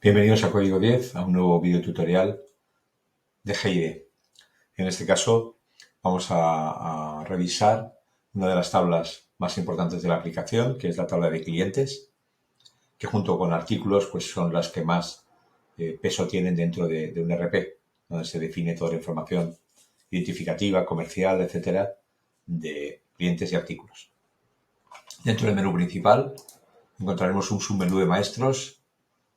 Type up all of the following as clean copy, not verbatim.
Bienvenidos a Código 10, a un nuevo video tutorial de GID. En este caso vamos a revisar una de las tablas más importantes de la aplicación, que es la tabla de clientes, que junto con artículos pues son las que más peso tienen dentro de un RP, donde se define toda la información identificativa, comercial, etcétera, de clientes y artículos. Dentro del menú principal encontraremos un submenú de maestros.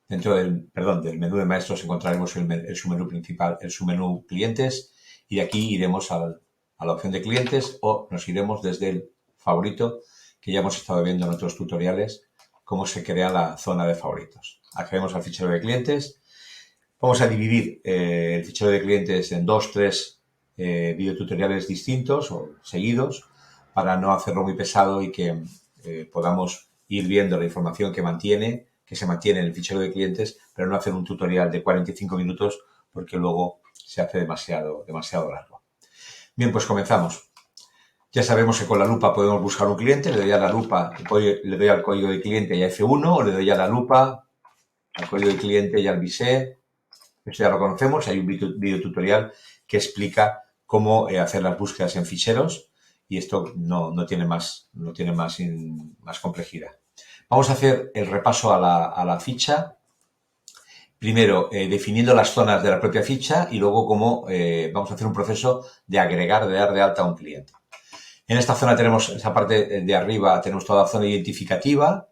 Dentro del menú de maestros encontraremos el submenú principal, el submenú clientes, y de aquí iremos a la opción de clientes o nos iremos desde el favorito, que ya hemos estado viendo en otros tutoriales, cómo se crea la zona de favoritos. Accedemos al fichero de clientes. Vamos a dividir el fichero de clientes en 2-3 videotutoriales distintos o seguidos para no hacerlo muy pesado y que podamos ir viendo la información que se mantiene en el fichero de clientes, pero no hacer un tutorial de 45 minutos porque luego se hace demasiado largo. Bien, pues comenzamos. Ya sabemos que con la lupa podemos buscar un cliente, le doy a la lupa, le doy al código de cliente y a F1, o le doy a la lupa, al código de cliente y al bisé. Esto ya lo conocemos, hay un video tutorial que explica cómo hacer las búsquedas en ficheros y esto no tiene más complejidad. Vamos a hacer el repaso a la ficha, primero definiendo las zonas de la propia ficha y luego cómo vamos a hacer un proceso de agregar, de dar de alta a un cliente. En esta zona tenemos, esta parte de arriba, tenemos toda la zona identificativa,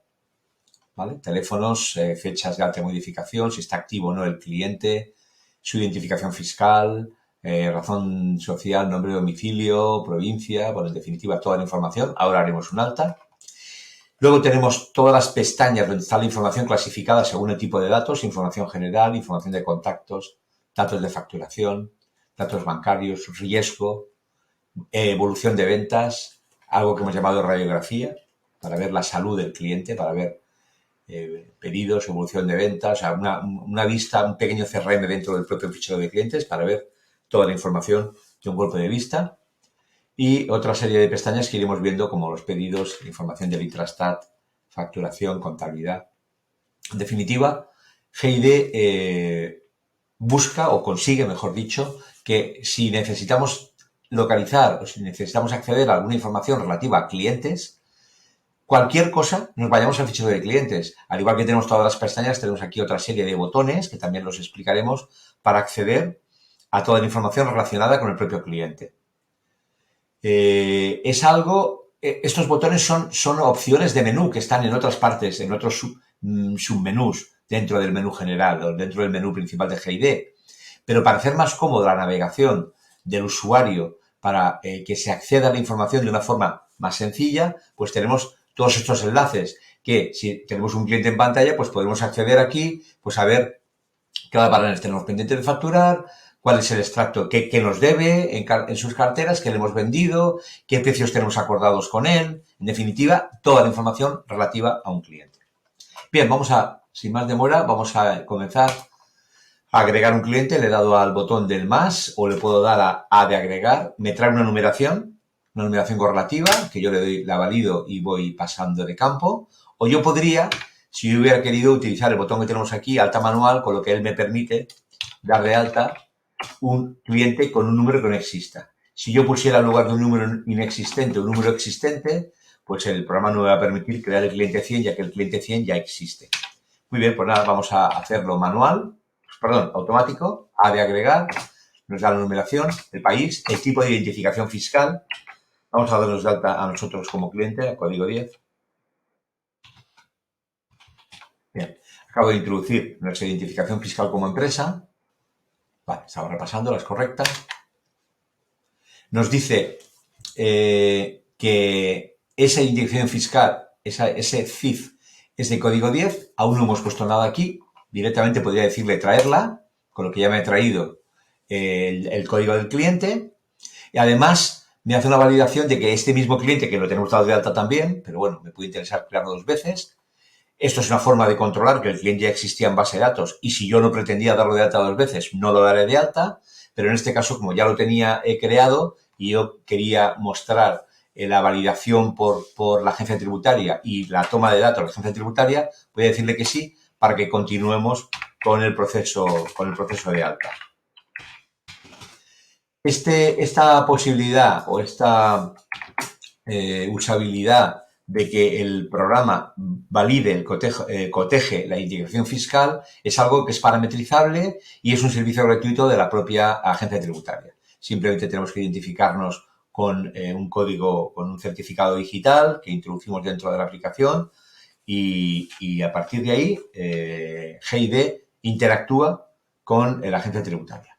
¿vale? Teléfonos, fechas de alta y modificación, si está activo o no el cliente, su identificación fiscal, razón social, nombre de domicilio, provincia, bueno, en definitiva toda la información. Ahora haremos un alta. Luego tenemos todas las pestañas donde está la información clasificada según el tipo de datos, información general, información de contactos, datos de facturación, datos bancarios, riesgo, evolución de ventas, algo que hemos llamado radiografía, para ver la salud del cliente, para ver pedidos, evolución de ventas, o sea, una vista, un pequeño CRM dentro del propio fichero de clientes para ver toda la información de un golpe de vista. Y otra serie de pestañas que iremos viendo como los pedidos, información del Intrastat, facturación, contabilidad. En definitiva, GID busca o consigue, mejor dicho, que si necesitamos localizar o si necesitamos acceder a alguna información relativa a clientes, cualquier cosa, nos vayamos al fichero de clientes. Al igual que tenemos todas las pestañas, tenemos aquí otra serie de botones que también los explicaremos para acceder a toda la información relacionada con el propio cliente. Estos botones son opciones de menú que están en otras partes, en otros submenús dentro del menú general o dentro del menú principal de GID. Pero para hacer más cómoda la navegación del usuario, para que se acceda a la información de una forma más sencilla, pues tenemos todos estos enlaces que si tenemos un cliente en pantalla, pues podemos acceder aquí, pues a ver qué banales tenemos pendiente de facturar, cuál es el extracto que nos debe en sus carteras, qué le hemos vendido, qué precios tenemos acordados con él, en definitiva, toda la información relativa a un cliente. Bien, sin más demora, vamos a comenzar a agregar un cliente. Le he dado al botón del más o le puedo dar a de agregar. Me trae una numeración correlativa, que yo le doy, la valido y voy pasando de campo. O yo podría, si yo hubiera querido utilizar el botón que tenemos aquí, alta manual, con lo que él me permite dar de alta un cliente con un número que no exista. Si yo pusiera en lugar de un número inexistente un número existente, pues el programa no me va a permitir crear el cliente 100, ya que el cliente 100 ya existe. Muy bien, pues nada, vamos a hacerlo automático, a de agregar, nos da la numeración, el país, el tipo de identificación fiscal. Vamos a darnos de alta a nosotros como cliente, a código 10. Bien, acabo de introducir nuestra identificación fiscal como empresa. Vale, estamos repasando las correctas. Nos dice que esa identificación fiscal, ese CIF, es de código 10. Aún no hemos puesto nada aquí. Directamente podría decirle traerla, con lo que ya me ha traído el código del cliente. Y además me hace una validación de que este mismo cliente, que lo tenemos dado de alta también, pero bueno, me puede interesar crearlo 2 veces. Esto es una forma de controlar que el cliente ya existía en base de datos y si yo no pretendía darlo de alta 2 veces, no lo daré de alta, pero en este caso, como ya lo tenía creado y yo quería mostrar la validación por la agencia tributaria y la toma de datos de la agencia tributaria, voy a decirle que sí para que continuemos con el proceso de alta. Esta posibilidad o esta usabilidad de que el programa valide, coteje la integración fiscal, es algo que es parametrizable y es un servicio gratuito de la propia agencia tributaria. Simplemente tenemos que identificarnos con un código, con un certificado digital que introducimos dentro de la aplicación y a partir de ahí GID interactúa con la agencia tributaria.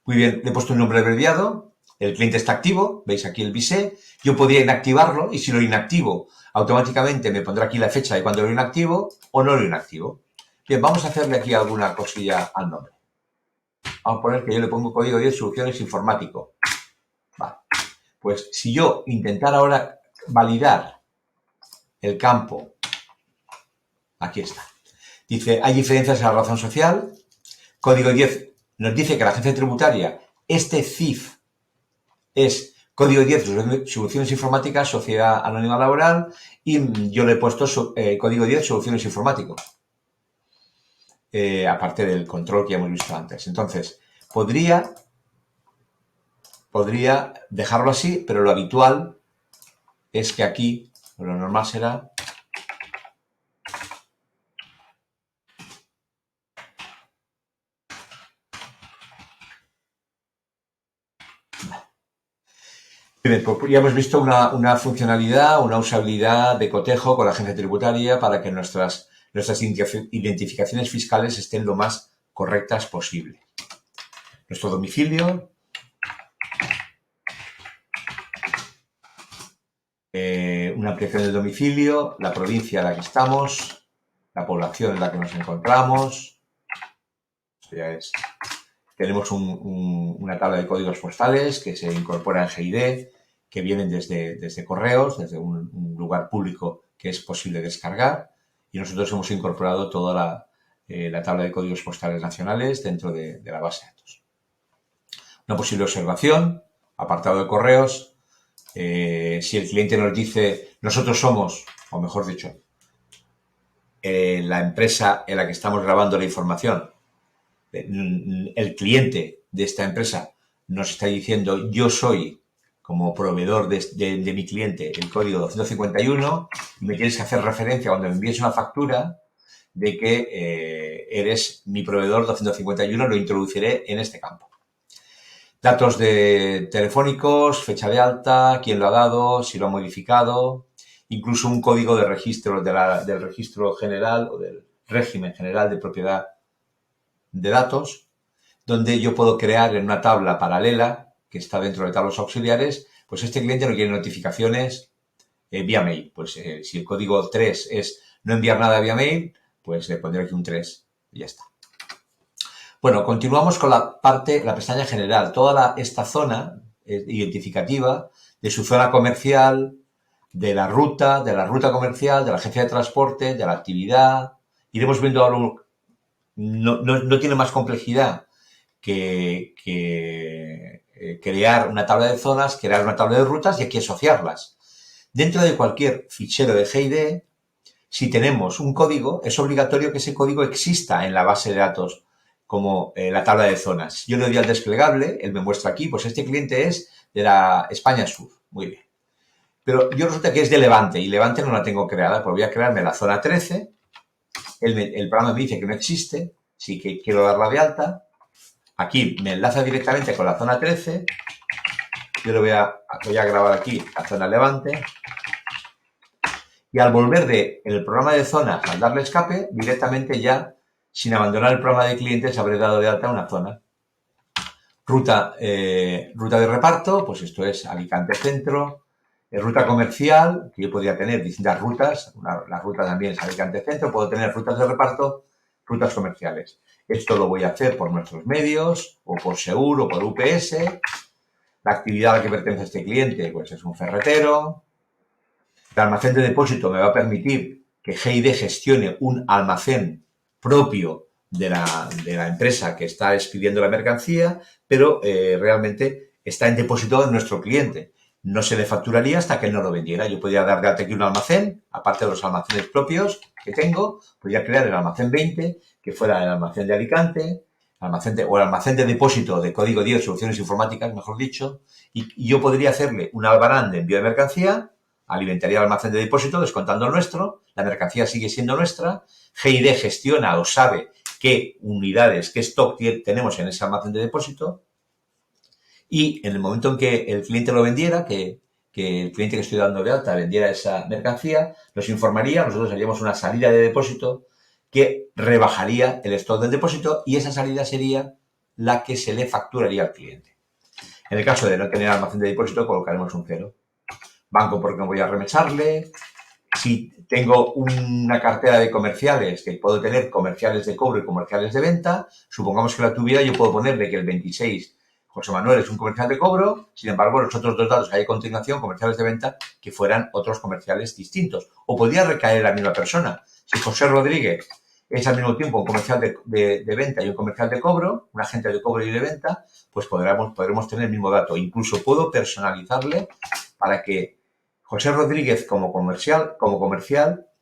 Muy bien, le he puesto un nombre abreviado, el cliente está activo, veis aquí el visé, yo podría inactivarlo y si lo inactivo automáticamente me pondrá aquí la fecha de cuando lo inactivo o no lo inactivo. Bien, vamos a hacerle aquí alguna cosilla al nombre. Vamos a poner que yo le pongo código 10 soluciones informático. Vale. Pues si yo intentara ahora validar el campo, aquí está. Dice, hay diferencias en la razón social. Código 10 nos dice que la agencia tributaria, este CIF es código 10 soluciones informáticas, sociedad anónima laboral, y yo le he puesto código 10 soluciones informático. Aparte del control que ya hemos visto antes. Entonces, podría dejarlo así, pero lo habitual es que aquí, lo normal será pues ya hemos visto una funcionalidad, una usabilidad de cotejo con la agencia tributaria para que nuestras identificaciones fiscales estén lo más correctas posible. Nuestro domicilio, una ampliación del domicilio, la provincia en la que estamos, la población en la que nos encontramos. Esto ya es. Tenemos una tabla de códigos postales que se incorpora en GID, que vienen desde correos, desde un lugar público que es posible descargar. Y nosotros hemos incorporado toda la tabla de códigos postales nacionales dentro de la base de datos. Una posible observación, apartado de correos. Si el cliente nos dice, nosotros somos, o mejor dicho, la empresa en la que estamos grabando la información, el cliente de esta empresa nos está diciendo, yo soy como proveedor de mi cliente el código 251 y me tienes que hacer referencia cuando me envíes una factura de que eres mi proveedor 251, lo introduciré en este campo. Datos telefónicos, fecha de alta, quién lo ha dado, si lo ha modificado, incluso un código de registro del registro general o del régimen general de propiedad de datos, donde yo puedo crear en una tabla paralela que está dentro de tablas auxiliares, pues este cliente no quiere notificaciones vía mail. Pues si el código 3 es no enviar nada vía mail, pues le pondré aquí un 3 y ya está. Bueno, continuamos con la pestaña general. Esta zona identificativa de su zona comercial, de la ruta comercial, de la agencia de transporte, de la actividad. Iremos viendo ahora no tiene más complejidad que crear una tabla de zonas, crear una tabla de rutas y aquí asociarlas. Dentro de cualquier fichero de GID, si tenemos un código, es obligatorio que ese código exista en la base de datos como la tabla de zonas. Yo le doy al desplegable, él me muestra aquí, pues este cliente es de la España Sur. Muy bien. Pero yo resulta que es de Levante y Levante no la tengo creada, pues voy a crearme la zona 13. El programa me dice que no existe, sí que quiero darla de alta. Aquí me enlaza directamente con la zona 13. Yo le voy a grabar aquí la zona Levante. Y al volver en el programa de zonas, al darle escape, directamente ya, sin abandonar el programa de clientes, habré dado de alta una zona. Ruta de reparto, pues esto es Alicante Centro. Ruta comercial, que yo podría tener distintas rutas. La ruta también es Alicante Centro. Puedo tener rutas de reparto, rutas comerciales. Esto lo voy a hacer por nuestros medios, o por Segur, o por UPS. La actividad a la que pertenece este cliente, pues es un ferretero. El almacén de depósito me va a permitir que GID gestione un almacén propio de la empresa que está expidiendo la mercancía, pero realmente está en depósito de nuestro cliente. No se le facturaría hasta que él no lo vendiera. Yo podría dar de alta aquí un almacén, aparte de los almacenes propios que tengo, podría crear el almacén 20, que fuera el almacén de Alicante, o el almacén de depósito de código 10, soluciones informáticas, mejor dicho, y yo podría hacerle un albarán de envío de mercancía, alimentaría el almacén de depósito descontando el nuestro, la mercancía sigue siendo nuestra, GID gestiona o sabe qué unidades, qué stock tenemos en ese almacén de depósito, y en el momento en que el cliente lo vendiera, que el cliente que estoy dando de alta vendiera esa mercancía, nos informaría, nosotros haríamos una salida de depósito que rebajaría el stock del depósito y esa salida sería la que se le facturaría al cliente. En el caso de no tener almacén de depósito, colocaremos un 0. Banco porque no voy a remesarle. Si tengo una cartera de comerciales, que puedo tener comerciales de cobro y comerciales de venta, supongamos que la tuviera, yo puedo ponerle que el 26 José Manuel es un comercial de cobro, sin embargo, los otros dos datos que hay a continuación, comerciales de venta, que fueran otros comerciales distintos. O podría recaer en la misma persona. Si José Rodríguez es al mismo tiempo un comercial de venta y un comercial de cobro, un agente de cobro y de venta, pues podremos tener el mismo dato. Incluso puedo personalizarle para que José Rodríguez como comercial,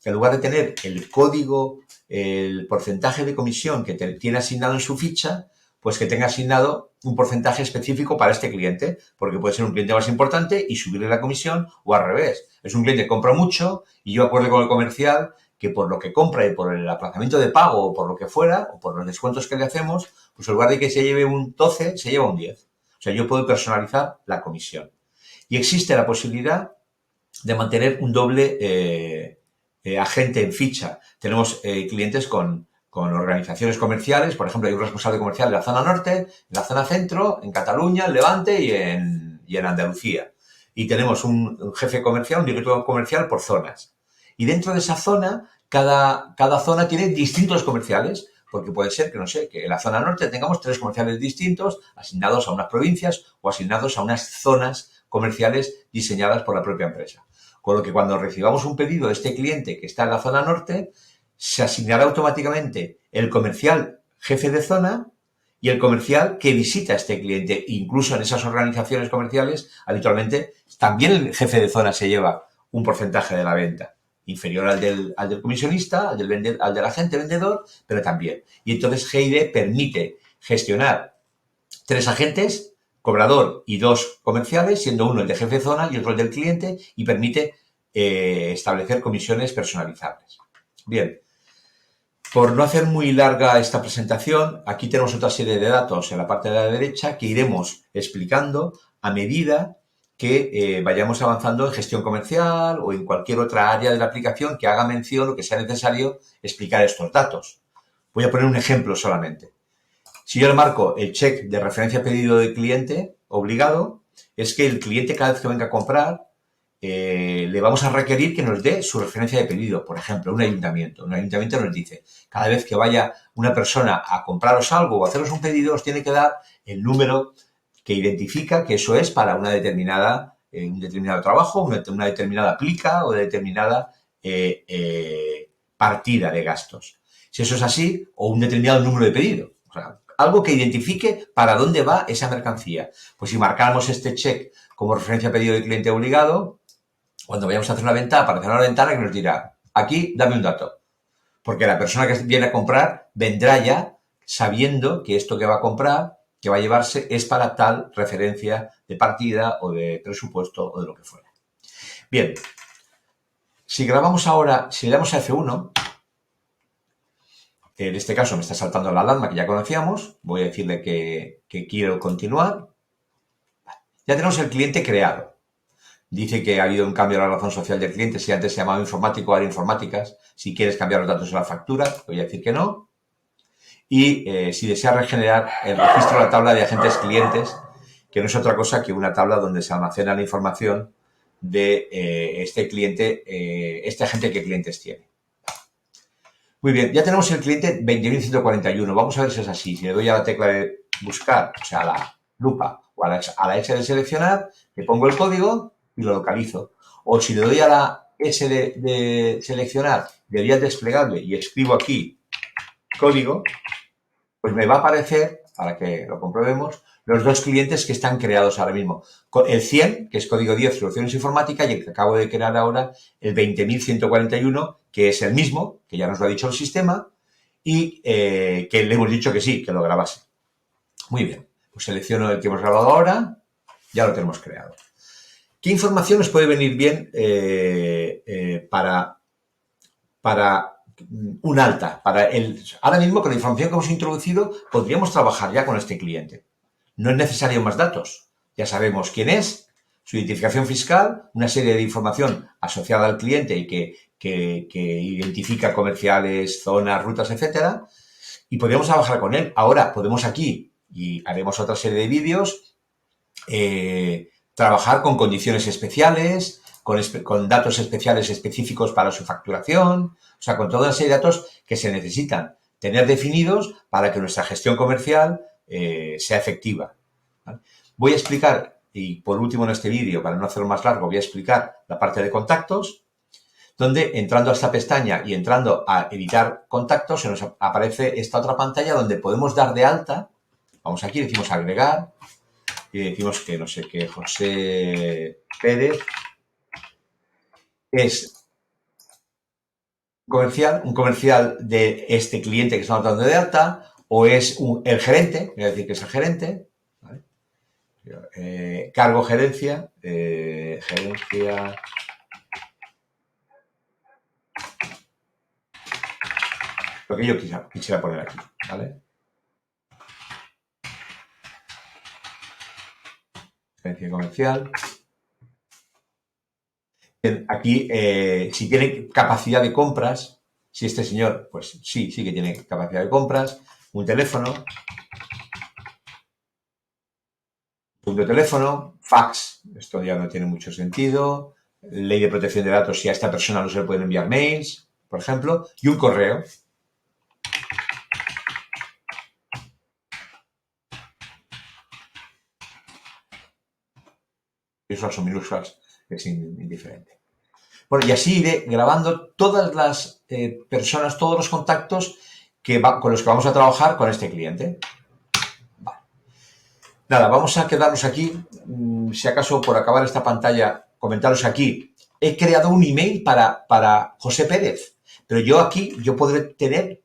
en lugar de tener el código, el porcentaje de comisión que tiene asignado en su ficha, pues que tenga asignado un porcentaje específico para este cliente, porque puede ser un cliente más importante y subirle la comisión, o al revés. Es un cliente que compra mucho y yo acuerdo con el comercial que por lo que compra y por el aplazamiento de pago o por lo que fuera, o por los descuentos que le hacemos, pues en lugar de que se lleve un 12, se lleva un 10. O sea, yo puedo personalizar la comisión. Y existe la posibilidad de mantener un doble agente en ficha. Tenemos clientes con organizaciones comerciales, por ejemplo, hay un responsable comercial de la zona norte, en la zona centro, en Cataluña, en Levante y en Andalucía. Y tenemos un jefe comercial, un director comercial por zonas. Y dentro de esa zona, cada zona tiene distintos comerciales, porque puede ser que, no sé, que en la zona norte tengamos 3 comerciales distintos asignados a unas provincias o asignados a unas zonas comerciales diseñadas por la propia empresa. Con lo que cuando recibamos un pedido de este cliente que está en la zona norte, se asignará automáticamente el comercial jefe de zona y el comercial que visita a este cliente. Incluso en esas organizaciones comerciales, habitualmente, también el jefe de zona se lleva un porcentaje de la venta, inferior al del comisionista, al del agente vendedor, pero también. Y entonces GID permite gestionar 3 agentes, cobrador y 2 comerciales, siendo uno el de jefe de zona y otro el del cliente, y permite establecer comisiones personalizables. Bien, por no hacer muy larga esta presentación, aquí tenemos otra serie de datos en la parte de la derecha que iremos explicando a medida que vayamos avanzando en gestión comercial o en cualquier otra área de la aplicación que haga mención o que sea necesario explicar estos datos. Voy a poner un ejemplo solamente. Si yo le marco el check de referencia pedido del cliente obligado, es que el cliente cada vez que venga a comprar le vamos a requerir que nos dé su referencia de pedido. Por ejemplo, un ayuntamiento. Un ayuntamiento nos dice, cada vez que vaya una persona a compraros algo o a haceros un pedido, os tiene que dar el número que identifica que eso es para una determinada, un determinado trabajo, una determinada plica o determinada partida de gastos. Si eso es así, o un determinado número de pedido. O sea, algo que identifique para dónde va esa mercancía. Pues si marcamos este check como referencia pedido de cliente obligado, cuando vayamos a hacer una venta, aparecerá una ventana que nos dirá, aquí dame un dato. Porque la persona que viene a comprar vendrá ya sabiendo que esto que va a comprar, que va a llevarse, es para tal referencia de partida o de presupuesto o de lo que fuera. Bien, si grabamos ahora, si le damos a F1, en este caso me está saltando la alarma que ya conocíamos, voy a decirle que quiero continuar. Ya tenemos el cliente creado. Dice que ha habido un cambio en la razón social del cliente. Si antes se llamaba informático, ahora informáticas. Si quieres cambiar los datos de la factura, voy a decir que no. Y si desea regenerar el registro de la tabla de agentes clientes, que no es otra cosa que una tabla donde se almacena la información de este cliente, este agente que clientes tiene. Muy bien, ya tenemos el cliente 20.141. Vamos a ver si es así. Si le doy a la tecla de buscar, o sea, a la lupa o a la S de seleccionar, le pongo el código y lo localizo. O si le doy a la S de seleccionar, de vía desplegable y escribo aquí código, pues me va a aparecer, para que lo comprobemos, los 2 clientes que están creados ahora mismo. El 100, que es código 10, soluciones informáticas, y el que acabo de crear ahora, el 20.141, que es el mismo, que ya nos lo ha dicho el sistema, y que le hemos dicho que sí, que lo grabase. Muy bien, pues selecciono el que hemos grabado ahora, ya lo tenemos creado. ¿Qué información nos puede venir bien para un alta? Ahora mismo, con la información que hemos introducido, podríamos trabajar ya con este cliente. No es necesario más datos. Ya sabemos quién es, su identificación fiscal, una serie de información asociada al cliente y que identifica comerciales, zonas, rutas, etcétera, y podríamos trabajar con él. Ahora podemos aquí, y haremos otra serie de vídeos, trabajar con condiciones especiales, con datos especiales específicos para su facturación, o sea, con toda una serie de datos que se necesitan tener definidos para que nuestra gestión comercial sea efectiva. ¿Vale? Voy a explicar, y por último en este vídeo, para no hacerlo más largo, voy a explicar la parte de contactos, donde entrando a esta pestaña y entrando a editar contactos, se nos aparece esta otra pantalla donde podemos dar de alta. Vamos aquí, decimos agregar, y decimos que no sé qué, José Pérez es un comercial de este cliente que estamos dando de alta, o es el gerente, voy a decir que es el gerente, ¿vale? Cargo gerencia, lo que yo quisiera poner aquí, ¿vale? Gerencia comercial. Aquí, si tiene capacidad de compras, si este señor, pues sí que tiene capacidad de compras, un teléfono, punto de teléfono, fax, esto ya no tiene mucho sentido, ley de protección de datos, si a esta persona no se le pueden enviar mails, por ejemplo, y un correo. Visuals o minúsculas es indiferente. Bueno, y así iré grabando todas las personas, todos los contactos con los que vamos a trabajar con este cliente. Vale. Nada, vamos a quedarnos aquí. Si acaso, por acabar esta pantalla, comentaros aquí. He creado un email para José Pérez, pero yo podré tener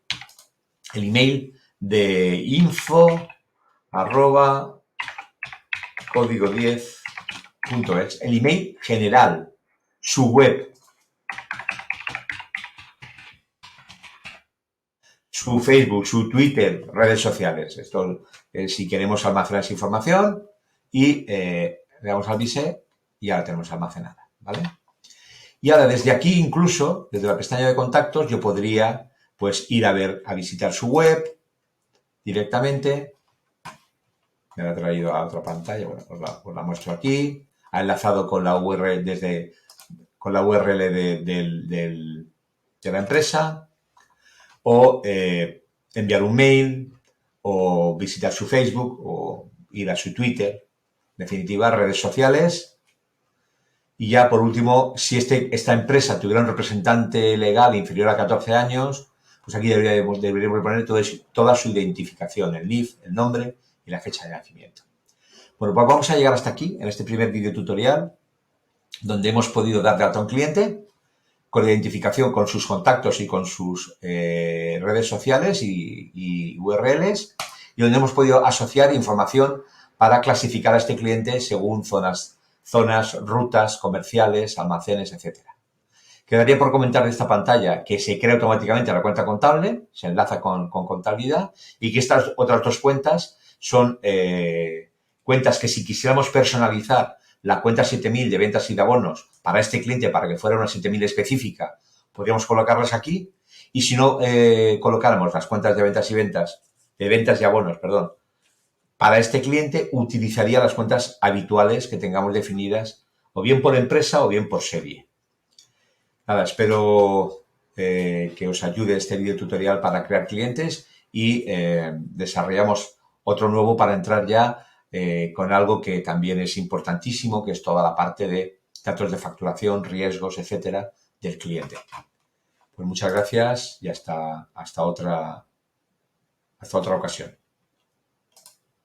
el email de info@código10.es, el email general, su web, su Facebook, su Twitter, redes sociales. Esto, si queremos almacenar esa información, y le damos al vise y ya la tenemos almacenada, ¿vale? Y ahora desde aquí, incluso, desde la pestaña de contactos, yo podría pues ir a visitar su web directamente. Me la ha traído a otra pantalla, bueno, os la muestro aquí. Ha enlazado con la URL con la URL de la empresa, o enviar un mail, o visitar su Facebook, o ir a su Twitter. En definitiva, redes sociales. Y ya, por último, si esta empresa tuviera un representante legal inferior a 14 años, pues aquí deberíamos poner toda su identificación, el NIF, el nombre y la fecha de nacimiento. Bueno, pues vamos a llegar hasta aquí, en este primer video tutorial, donde hemos podido dar de alta a un cliente con la identificación, con sus contactos y con sus redes sociales y URLs, y donde hemos podido asociar información para clasificar a este cliente según zonas, rutas, comerciales, almacenes, etcétera. Quedaría por comentar de esta pantalla que se crea automáticamente la cuenta contable, se enlaza con contabilidad, y que estas otras dos cuentas son cuentas que, si quisiéramos personalizar la cuenta 7000 de ventas y de abonos para este cliente, para que fuera una 7000 específica, podríamos colocarlas aquí. Y si no colocáramos las cuentas de ventas y abonos, para este cliente, utilizaría las cuentas habituales que tengamos definidas, o bien por empresa o bien por serie. Nada, espero que os ayude este video tutorial para crear clientes, y desarrollamos otro nuevo para entrar ya con algo que también es importantísimo, que es toda la parte de datos de facturación, riesgos, etcétera, del cliente. Pues muchas gracias y hasta otra ocasión.